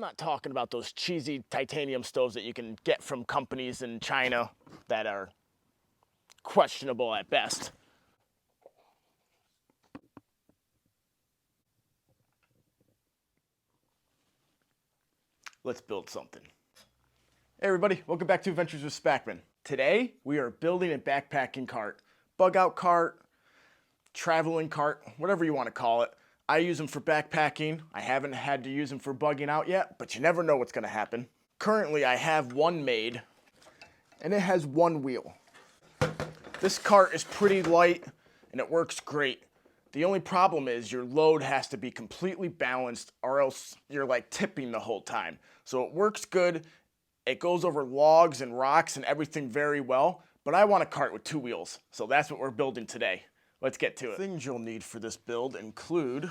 not talking about those cheesy titanium stoves that you can get from companies in China that are questionable at best. Let's build something. Hey everybody, welcome back to Adventures with Spackmann. Today, we are building a backpacking cart, bug out cart, traveling cart, whatever you want to call it. I use them for backpacking. I haven't had to use them for bugging out yet, but you never know what's going to happen. Currently, I have one made, and it has one wheel. This cart is pretty light, and it works great. The only problem is your load has to be completely balanced, or else you're like tipping the whole time. So it works good. It goes over logs and rocks and everything very well, but I want a cart with two wheels, so that's what we're building today. Let's get to it. Things you'll need for this build include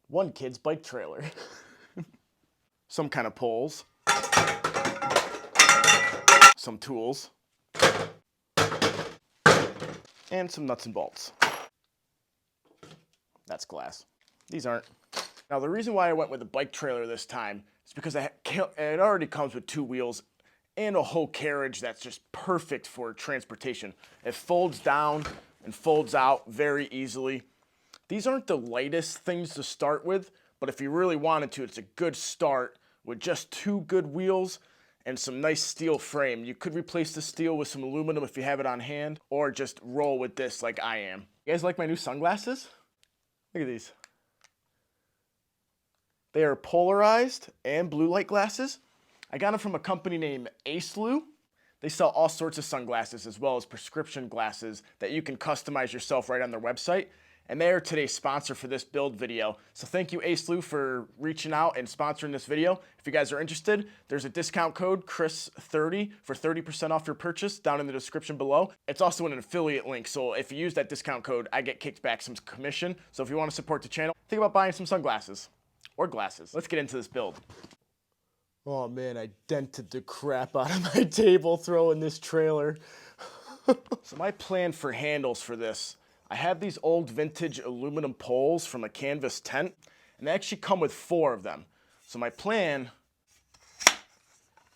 one kid's bike trailer, some kind of poles, some tools, and some nuts and bolts. That's glass. These aren't. Now the reason why I went with a bike trailer this time is because it already comes with two wheels and a whole carriage that's just perfect for transportation. It folds down and folds out very easily. These aren't the lightest things to start with, but if you really wanted to, it's a good start with just two good wheels and some nice steel frame. You could replace the steel with some aluminum if you have it on hand, or just roll with this like I am. You guys like my new sunglasses? Look at these. They are polarized and blue light glasses. I got them from a company named Acelool. They sell all sorts of sunglasses as well as prescription glasses that you can customize yourself right on their website. And they are today's sponsor for this build video. So thank you, Acelool, for reaching out and sponsoring this video. If you guys are interested, there's a discount code, Chris30, for 30% off your purchase down in the description below. It's also an affiliate link, so if you use that discount code, I get kicked back some commission. So if you want to support the channel, think about buying some sunglasses or glasses. Let's get into this build. Oh man, I dented the crap out of my table throwing this trailer. So my plan for handles for this, I have these old vintage aluminum poles from a canvas tent, and they actually come with 4 of them. So my plan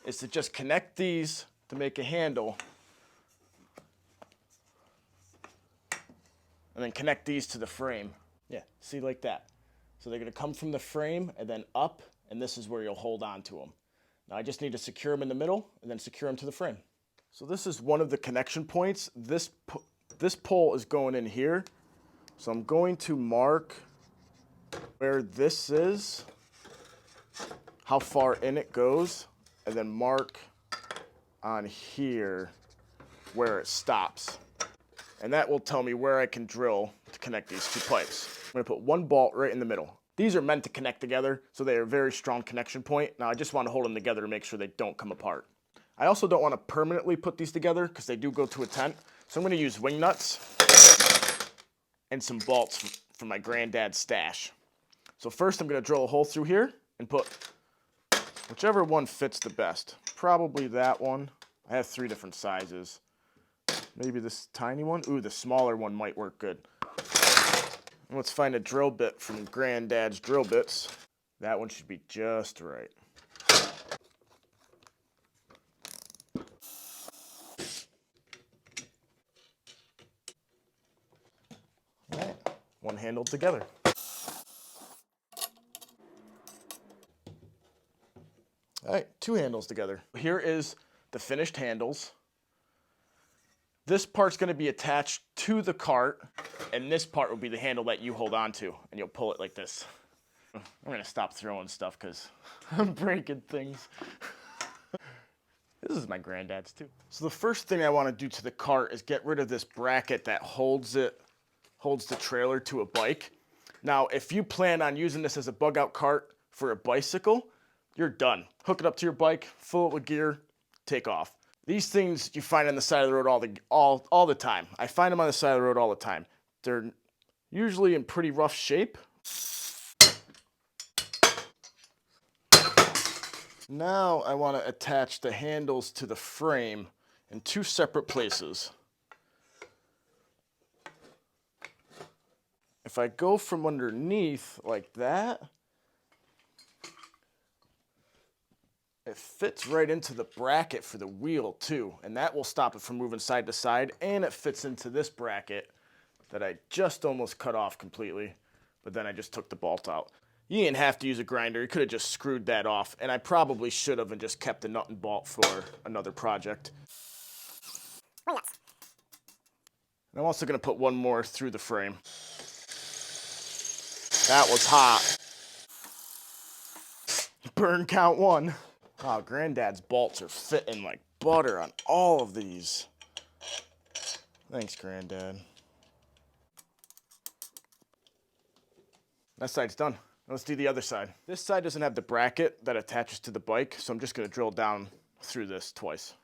is to just connect these to make a handle, and then connect these to the frame. Yeah, see, like that. So they're gonna come from the frame and then up, and this is where you'll hold on to them. Now I just need to secure them in the middle and then secure them to the frame. So this is one of the connection points. This pole is going in here. So I'm going to mark where this is, how far in it goes, and then mark on here where it stops. And that will tell me where I can drill to connect these two pipes. I'm gonna put one bolt right in the middle. These are meant to connect together, so they are a very strong connection point. Now I just want to hold them together to make sure they don't come apart. I also don't want to permanently put these together because they do go to a tent. So I'm going to use wing nuts and some bolts from my granddad's stash. So first I'm going to drill a hole through here and put whichever one fits the best. Probably that one. I have 3 different sizes. Maybe this tiny one. Ooh, the smaller one might work good. Let's find a drill bit from Granddad's Drill Bits. That one should be just right. All right, one handle together. All right, 2 handles together. Here is the finished handles. This part's going to be attached to the cart, and this part will be the handle that you hold on to, and you'll pull it like this. I'm going to stop throwing stuff because I'm breaking things. This is my granddad's too. So the first thing I want to do to the cart is get rid of this bracket that holds the trailer to a bike. Now, if you plan on using this as a bug out cart for a bicycle, you're done. Hook it up to your bike, fill it with gear, take off. These things you find on the side of the road all the time. I find them on the side of the road all the time. They're usually in pretty rough shape. Now I want to attach the handles to the frame in 2 separate places. If I go from underneath like that, It fits right into the bracket for the wheel too, and that will stop it from moving side to side, and it fits into this bracket that I just almost cut off completely, but then I just took the bolt out. You didn't have to use a grinder, you could have just screwed that off, and I probably should have and just kept the nut and bolt for another project. And I'm also gonna put one more through the frame. That was hot. Burn count 1. Wow, Granddad's bolts are fitting like butter on all of these. Thanks, Granddad. That side's done. Let's do the other side. This side doesn't have the bracket that attaches to the bike, so I'm just gonna drill down through this twice.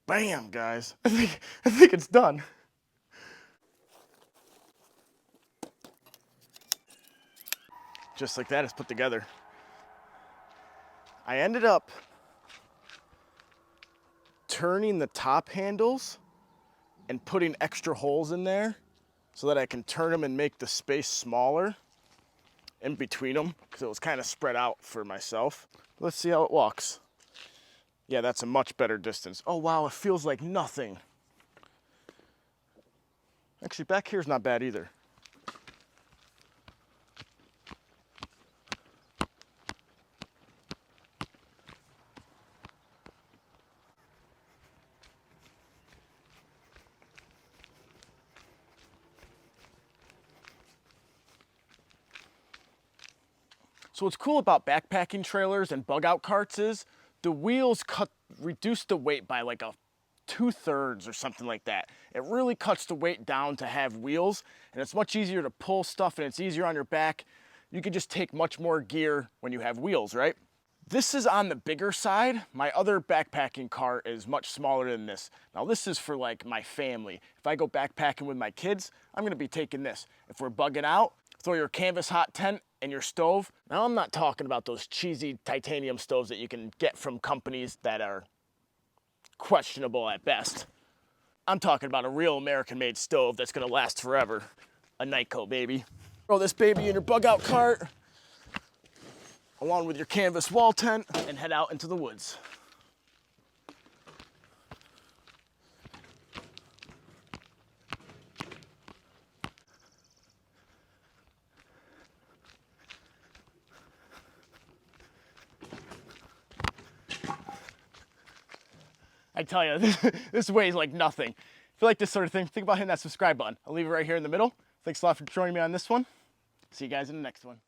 Bam, guys. I think it's done. Just like that, it's put together. I ended up turning the top handles and putting extra holes in there so that I can turn them and make the space smaller in between them, because it was kind of spread out for myself. Let's see how it walks. Yeah, that's a much better distance. Oh wow, it feels like nothing. Actually, back here's not bad either. So what's cool about backpacking trailers and bug out carts is the wheels reduce the weight by like a 2/3 or something like that. It really cuts the weight down to have wheels, and it's much easier to pull stuff, and it's easier on your back. You can just take much more gear when you have wheels, right? This is on the bigger side. My other backpacking cart is much smaller than this. Now this is for like my family. If I go backpacking with my kids, I'm gonna be taking this. If we're bugging out, throw your canvas hot tent and your stove. Now I'm not talking about those cheesy titanium stoves that you can get from companies that are questionable at best. I'm talking about a real American-made stove that's gonna last forever. A Nyko, baby. Throw this baby in your bug out cart, along with your canvas wall tent, and head out into the woods. I tell you, this weighs like nothing. If you like this sort of thing, think about hitting that subscribe button. I'll leave it right here in the middle. Thanks a lot for joining me on this one. See you guys in the next one.